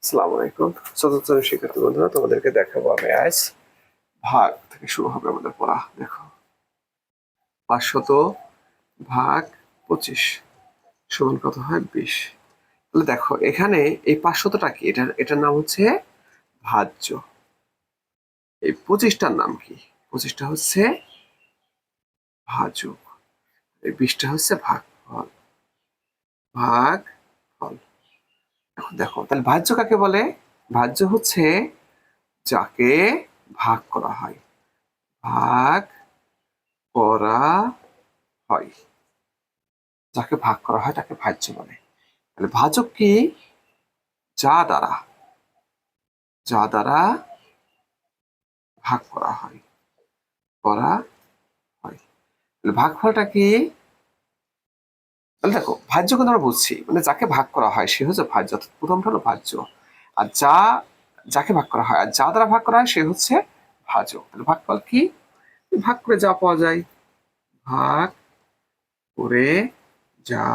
আসসালামু আলাইকুম চতুর্থ শ্রেণীর শিক্ষার্থী বন্ধুরা, তোমাদেরকে দেখাবো আমি আজ ভাগ থেকে শুরু হবে আমাদের পড়া। দেখো, 500 ভাগ 25 সমান কত হয়? 20। তাহলে দেখো এখানে এই 500টা কি, এটার নাম হচ্ছে ভাজ্য। এই 25টার নাম কি? 25টা হচ্ছে ভাজক। এই 20টা হচ্ছে ভাগফল। ভাগফল। এখন দেখো তাহলে ভাজ্য কাকে বলে? ভাজ্য হচ্ছে যাকে ভাগ করা হয়। ভাগ করা হয়, যাকে ভাগ করা হয় তাকে ভাজ্য বলে। তাহলে ভাজক কি? যা দ্বারা ভাগ করা হয়। তাহলে ভাগফলটা কি? তাহলে দেখো ভাজ্য কিন্তু আমরা বুঝছি, মানে যাকে ভাগ করা হয় সে হচ্ছে ভাজ্য, অর্থাৎ প্রথমটা হলো ভাজ্য। আর যাকে ভাগ করা হয় আর যা দ্বারা ভাগ করা হয় সে হচ্ছে ভাজক। তাহলে ভাগফল কি? ভাগ করে যা পাওয়া যায়। ভাগ করে যা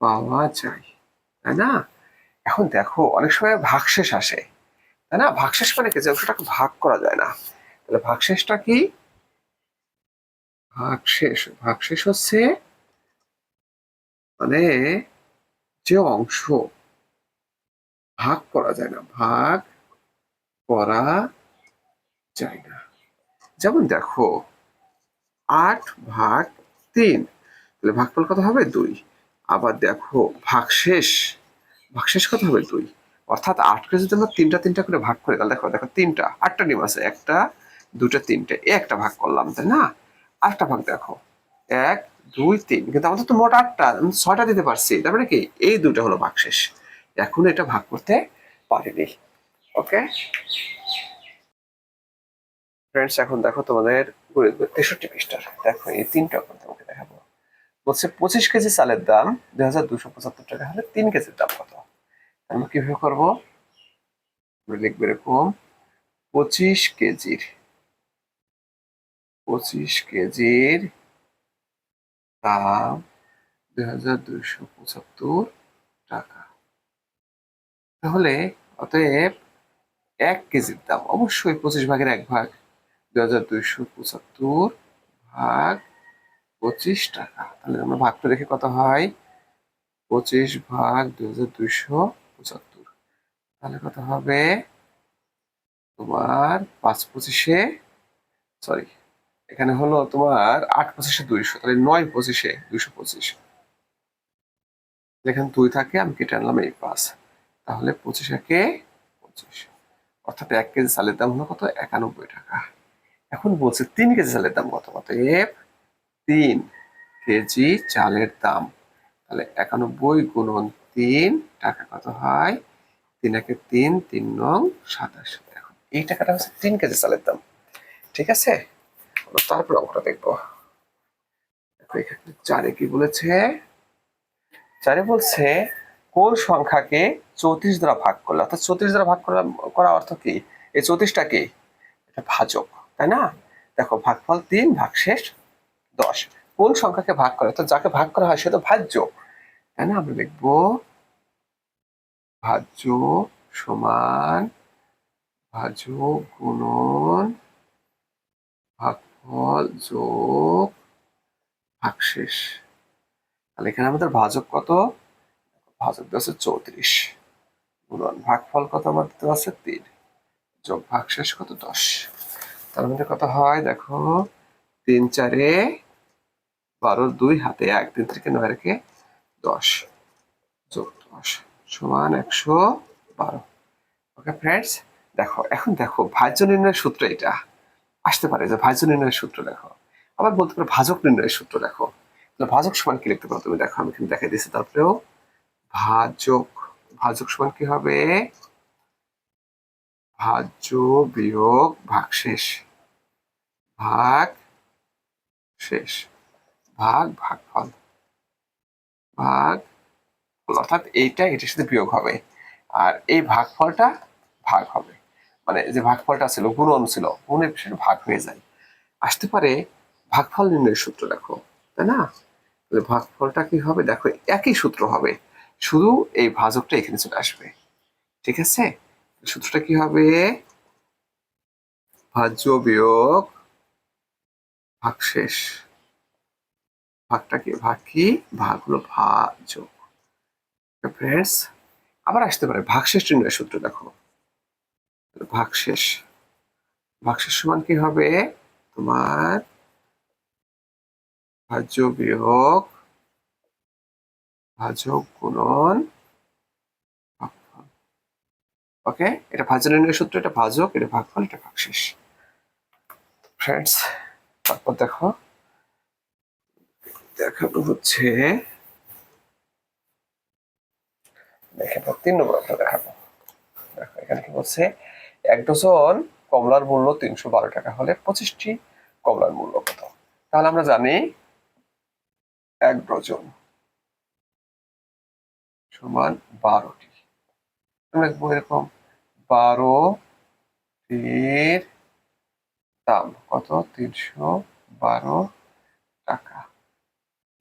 পাওয়া যায়, তাই না? এখন দেখো অনেক সময় ভাগশেষ আসে, তাই না? ভাগশেষ মানে কি? যে অংশটাকে ভাগ করা যায় না। তাহলে ভাগশেষটা কি? ভাগশেষ হচ্ছে মানে যে অংশ ভাগ করা যায় না, ভাগ করা যায় না। যেমন দেখো 8 ভাগ 3, তাহলে ভাগফল কত হবে? 2। আবার দেখো ভাগশেষ কত হবে? 2। অর্থাৎ 8কে যদি আমরা তিনটা তিনটা করে ভাগ করি, তাহলে দেখো দেখো 3টা 8টা ডিম আছে, 1টা 2টা 3টে, একটা ভাগ করলাম, তাই না? আরেকটা ভাগ দেখো, 1 2 3, কিন্তু আমাদের তো মোট 8টা, আমি 6টা দিতে পারছি, তার মানে কি এই দুটো হলো ভাগশেষ। এখন এটা ভাগ করতে পারিনি। ওকে ফ্রেন্ডস, এখন দেখো তোমাদের 63 পৃষ্ঠার দেখো এই তিনটা অঙ্ক তোমাকে দেখাবো। বলছে 25 কেজি চালের দাম 2275 টাকা হলে 3 কেজির দাম কত? আমরা কিভাবে করবো? আমরা লিখবো এরকম, 25 কেজির দাম 2275 টাকা। তাহলে অতএব 1 কেজির দাম অবশ্যই 25 ভাগের 1 ভাগ, 2275 ভাগ 25 টাকা। তাহলে আমরা ভাগটা দেখে কত হয়? 25 ভাগ 2275, তাহলে কত হবে? তোমার 5 25-এ, সরি, এখানে হলো তোমার 8 25-এ 200, তাহলে 9 25-এ 225। এখানে 2 থাকে, আমি কেটে আনলাম এই 5, তাহলে 25 25। অর্থাৎ 1 কেজি চালের দাম হলো কত? 91 টাকা। এখন বলছে 3 কেজি চালের দাম কত? অতএব 3 কেজি চালের দাম, তাহলে 91 গুণন 3 টাকা কত হয়? 3 একে 3, 3 নং 27। এখন এই টাকাটা হচ্ছে 3 কেজি চালের দাম। ঠিক আছে, তারপর অঙ্কটা দেখবো। দেখো এখানে 4-এ কি বলেছে? 4-এ বলছে কোন সংখ্যাকে 34 দ্বারা ভাগ করলে, অর্থাৎ 34 দ্বারা ভাগ করা অর্থ কি? এই 34টা কি? এটা ভাজক, তাই না? দেখো ভাগফল 3, ভাগশেষ 10। কোন সংখ্যাকে ভাগ করে, তো যাকে ভাগ করা হয় সে তো ভাজ্য, তাই না? আমরা লিখবো ভাজ্য সমান ভাজক গুণন ভাগফল যোগ ভাগশেষ। তাহলে এখানে আমাদের ভাজক কত? ভাজক দেওয়া আছে 34, গুণন ভাগফল কত আমাদের দেওয়া আছে 3, যোগ ভাগশেষ কত? 10। তার মধ্যে কত হয় দেখো, 3 4-এ 12, 2 হাতে 1, 3 থেকে 9 রেখে 10, যোগ 10 সমান 112। ওকে ফ্রেন্ডস, দেখো এখন দেখো ভাজ্য নির্ণয়ের সূত্র এটা আসতে পারে, যে ভাজ্য নির্ণয়ের সূত্র দেখো। আবার বলতে পারো ভাজক নির্ণয়ের সূত্র দেখো। ভাজক সমান কি লিখতে পারো তুমি? দেখো আমি এখানে দেখাই দিচ্ছি, তারপরেও ভাজক ভাজক সমান কি হবে? ভাজ্য বিয়োগ ভাগশেষ, ভাগ শেষ, ভাগফল, ভাগ, অর্থাৎ এটার সাথে বিয়োগ হবে, আর এই ভাগফলটা ভাগ হবে। মানে যে ভাগফলটা ছিল গুণন ছিল, গুণের সেটা ভাগ হয়ে যায়। আসতে পারে ভাগফল নির্ণয়ের সূত্র দেখো, তাই না? তাহলে ভাগফলটা কি হবে? দেখো একই সূত্র হবে, শুধু এই ভাজকটা এখানে চলে আসবে। ঠিক আছে, সূত্রটা কি হবে? ভাজ্য বিয়োগ ভাগশেষ। ভাগটা কি? ভাগ কি? ভাগ হলো ভাজক। ফ্রেন্ডস, আবার আসতে পারে ভাগশেষ নির্ণয়ের সূত্র। দেখো, ভাগশেষ, ভাগশেষ সমান কি হবে? তোমার ভাজ্য বিয়োগ ভাজক গুণন ভাগফল। ওকে, এটা ভাজ্য নির্ণয়ের সূত্র, এটা ভাজক, এটা ভাগফল, এটা ভাগশেষ। ফ্রেন্ডস, তারপর দেখো, দেখানো হচ্ছে, দেখে 3 নম্বর অঙ্ক দেখাবো। দেখো এখানে কি বলছে, 1 ডজন কমলার মূল্য 312 টাকা হলে 25টি কমলার মূল্য কত? তাহলে আমরা জানি 1 ডজন সমান 12টি। আমরা লিখবো এরকম, 12টির দাম কত? 312 টাকা।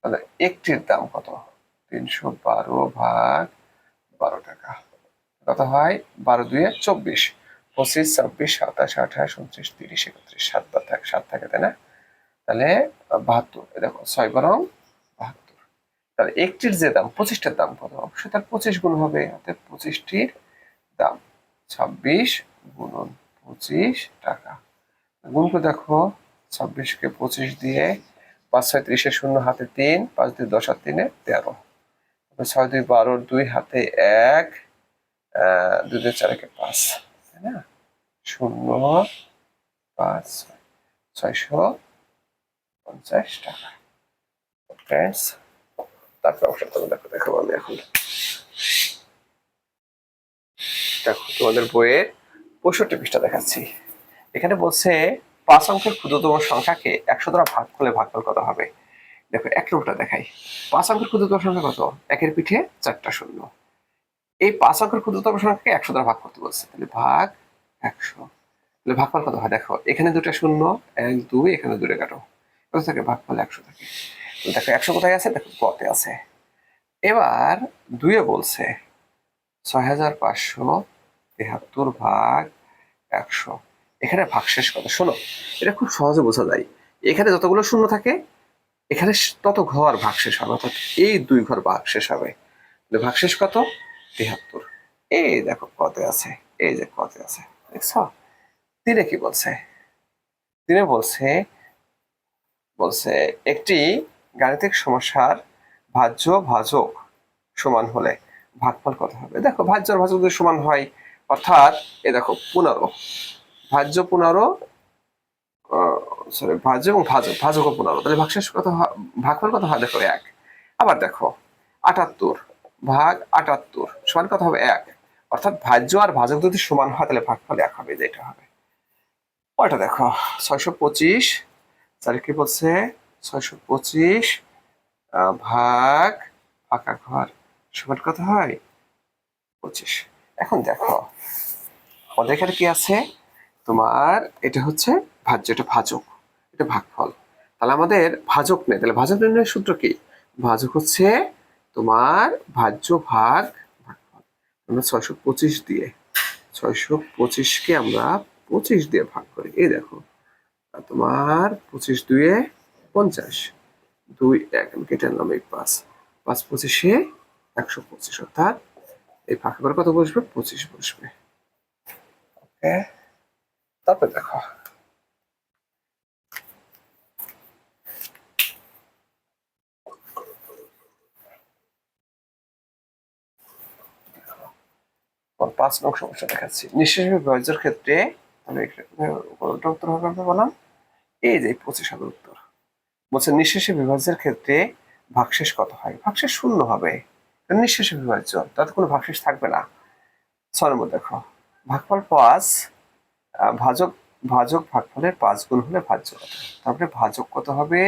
তাহলে একটির দাম কত? 312 ভাগ 12 টাকা কত হয়? 12 দুয়ে 24, 25, 26, 27, 28, 29, 30, 31, 7 থাকে তাই না? তাহলে 72। দেখো 6 × 72। তাহলে একটির যে দাম, 25টার দাম কত? অবশ্যই তার 25 গুণ হবে, অর্থাৎ 25টির দাম 26 গুণন 25 টাকা। গুণ করে দেখো, 26কে 25 দিয়ে, 5 6 30, 0 হাতে 3, 5 2 10 আর 3 13, 6 2 12, 2 হাতে 1, 2 2 4 5, তাই না? 0 5 650 টাকা। ফ্রেন্ডস, তারপর অবশ্য তোমাদের দেখাবো আমি এখন। দেখো তোমাদের বইয়ের 65 পৃষ্ঠা দেখাচ্ছি। এখানে বলছে 5 অঙ্কের ক্ষুদ্রতম সংখ্যাকে 100 দ্বারা ভাগ করলে ভাগফল কত হবে? দেখো 1 নম্বরটা দেখাই। 5 অঙ্কের ক্ষুদ্রতম সংখ্যা কত? 1-এর পিঠে 4টা শূন্য। এই 5 অঙ্কের ক্ষুদ্রতম সংখ্যাকে 100 দ্বারা ভাগ করতে বলছে, তাহলে ভাগ 100। তাহলে ভাগফল কত হয়? দেখো এখানে 2টা শূন্য, 1 2, এখানে 2 কাটো, কত থাকে? ভাগফল 100 থাকে। দেখো 100 কোথায় আছে? দেখো কতে আছে। এবার 2-এ বলছে 6573 ভাগ 100। এখানে ভাগশেষ কত? শোনো, এটা খুব সহজে বোঝা যায়। এখানে যতগুলো শূন্য থাকে, এখানে তত ঘর ভাগশেষ হবে, অর্থাৎ এই 2 ঘর ভাগশেষ হবে। ভাগশেষ কত? 73। এই দেখো কতে আছে, এই যে কতে আছে, দেখছ? 3-এ কি বলছে? 3-এ বলছে বলছে একটি গাণিতিক সমস্যার ভাজ্য ভাজক সমান হলে ভাগফল কত হবে? দেখো ভাজ্য আর ভাজক যদি সমান হয়, অর্থাৎ এই দেখো 15, ভাজ্য 15, সরি ভাজ্য এবং ভাজক, ভাজক 15, তাহলে ভাগশেষ কত? ভাগফল কত হয়? দেখো 1। আবার দেখো 78 ভাগ 78 সমান কত হবে? 1। অর্থাৎ ভাজ্য আর ভাজক যদি সমান হয়, তাহলে ভাগফল 1 হবে, যেটা হবে। ওইটা দেখো 625, তাহলে কি বলছে? 625 ভাগ ফাঁকা ঘর সমান কত হয়? 25। এখন দেখো আমাদের এখানে কি আছে? তোমার এটা হচ্ছে ভাজ্য, এটা ভাজক, এটা ভাগফল। তাহলে আমাদের ভাজক নেই, তাহলে ভাজক নির্ণয়ের সূত্র কি? ভাজক হচ্ছে তোমার ভাজ্য ভাগ ভাগফল। আমরা 625 দিয়ে, 625কে আমরা 25 দিয়ে ভাগ করি। এই দেখো তোমার 25 2-এ 50, 2 1 আমি কেটে আনলাম, এই 5 5 25-এ 125, অর্থাৎ এই ফাঁকা করে কত বসবে? 25 বসবে। ওকে, তারপর দেখো আমার 5 নং সমস্যা দেখাচ্ছি। নিঃশেষ বিভাজ্যের ক্ষেত্রে আমি কোনটা উত্তর হবে আমরা বললাম, এই যে 25 হবে উত্তর। বলছে নিঃশেষে বিভাজ্যের ক্ষেত্রে ভাগশেষ কত হয়? ভাগশেষ 0 হবে, নিঃশেষে বিভাজ্য, তাতে কোনো ভাগশেষ থাকবে না। 6 নম্বর দেখো, ভাগফল 5, ভাজক ভাজক ভাগফলের 5 গুণ হলে ভাজ্য কত? তারপরে ভাজক কত হবে?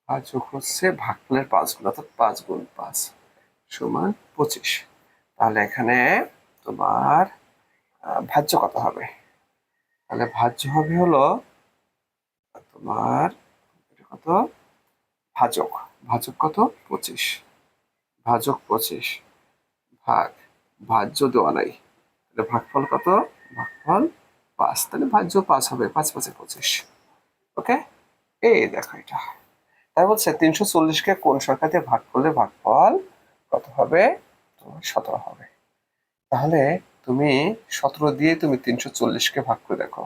ভাজক হচ্ছে ভাগফলের 5 গুণ, অর্থাৎ 5 গুণ 5 সমান 25। তাহলে এখানে তোমার ভাজ্য কত হবে? তাহলে ভাজ্য হবে হলো তোমার কত? ভাজক, ভাজক কত? 25 ভাজক 25 ভাগ ভাজ্য দেওয়া নাই, তাহলে ভাগফল কত? ভাগফল 5, তাহলে ভাজ্য 5 হবে, 5 5 25। ওকে, এই দেখো এটা। তাই বলছে 340 কে কোন সংখ্যা দিয়ে ভাগ করলে ভাগফল কত হবে? তোমার 17 হবে। তাহলে তুমি 17 দিয়ে তুমি 340 কে ভাগ করে দেখো।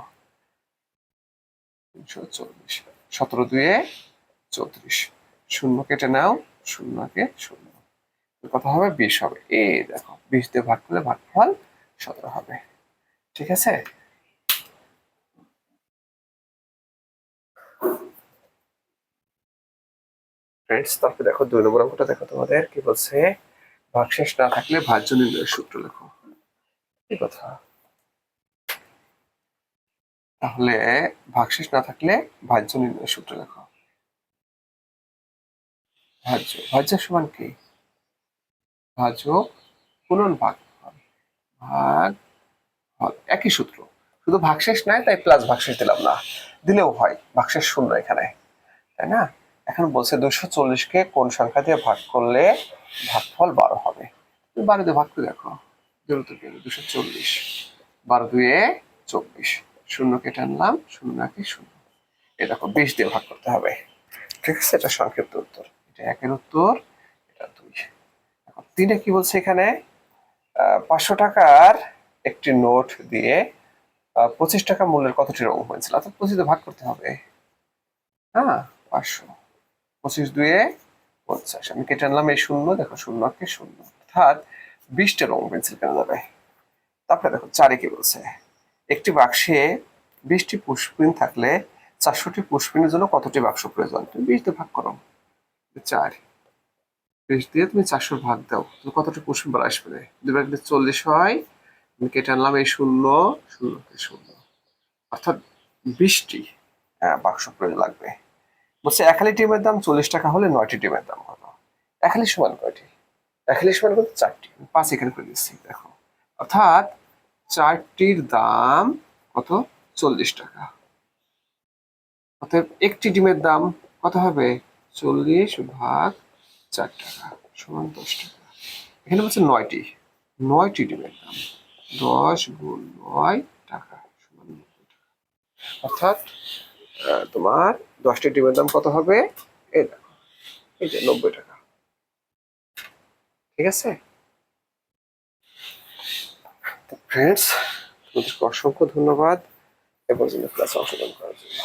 340, 17 দুয়ে 34, শূন্য কেটে নাও, শূন্যকে শূন্য, কত হবে? 20 হবে। এই দেখো 20 দিয়ে ভাগ করলে ভাগফল 17 হবে। ঠিক আছে। ফ্রেন্ডস, তারপরে দেখো 2 নম্বর অঙ্কটা দেখো, তোমাদের কি বলছে? ভাগশেষ না থাকলে ভাজ্য নির্ণয়ের সূত্র লেখো। কি কথা? তাহলে ভাগশেষ না থাকলে ভাজ্য নির্ণয়ের সূত্র লেখো। ভাজ্য সমান কি? ভাজক গুণন ভাগফল, ভাগ ফল, একই সূত্র, শুধু ভাগশেষ নাই তাই প্লাস ভাগশেষ দিলাম না, দিলেও হয়, ভাগশেষ শূন্য এখানে, তাই না? এখন বলছে 240 কে কোন সংখ্যা দিয়ে ভাগ করলে ভাগফল 12 হবে। তুমি 12 দিয়ে ভাগ করে দেখো। 240, 12 দুয়ে 24, শূন্য কেটে আনলাম, শূন্য একে শূন্য। এ দেখো 20 দিয়ে ভাগ করতে হবে। ঠিক আছে, এটা সংক্ষিপ্ত উত্তর, এটা 1 এর উত্তর, এটা 2। এখন 3 কি বলছে এখানে? 500 টাকার একটি নোট দিয়ে 25 টাকা মূল্যের কতটি রং হয়েছিল, অর্থাৎ 25 দিয়ে ভাগ করতে হবে। হ্যাঁ, 500, 25 দুয়ে 50, আমি কেটে আনলাম এই শূন্য, দেখো শূন্য কে শূন্য, অর্থাৎ 20টা রং পেন্সিল কেনা যাবে। তারপরে দেখো 4 কি বলছে? একটি বাক্সে 20টি পুষ্পবিন থাকলে 400টি পুষ্পবিনের জন্য কতটি বাক্স প্রয়োজন? তুমি 20 দিয়ে ভাগ করো। 4, 20 দিয়ে তুমি 400 ভাগ দাও, তুমি কতটি পুষ্পবিন বার আসবে? 2 ভাগ দিলে 40 হয়, আমি কেটে আনলাম এই শূন্য, শূন্য কে শূন্য, অর্থাৎ 20টি বাক্স প্রয়োজন লাগবে। বলছে 1 হালি ডিমের দাম 40 টাকা হলে 9টি ডিমের দাম কত? 1 হালি সমান কয়টি? 1 হালি সমান কত? 4টি, 5 এখানে করে দিচ্ছি, দেখো, অর্থাৎ 4টির দাম কত? 40 টাকা। অতএব একটি ডিমের দাম কত হবে? 40 ভাগ 4 টাকা সমান 10 টাকা। এখানে বলছে 9টি ডিমের দাম, 10 গুণ 9 টাকা সমান 90 টাকা। অর্থাৎ তোমার 10টি ডিমের দাম কত হবে? এই দেখো, এই যে 90 টাকা। ঠিক আছে ফ্রেন্ডস, তোমাদেরকে অসংখ্য ধন্যবাদ এ পর্যন্ত ক্লাসে অংশগ্রহণ করার জন্য।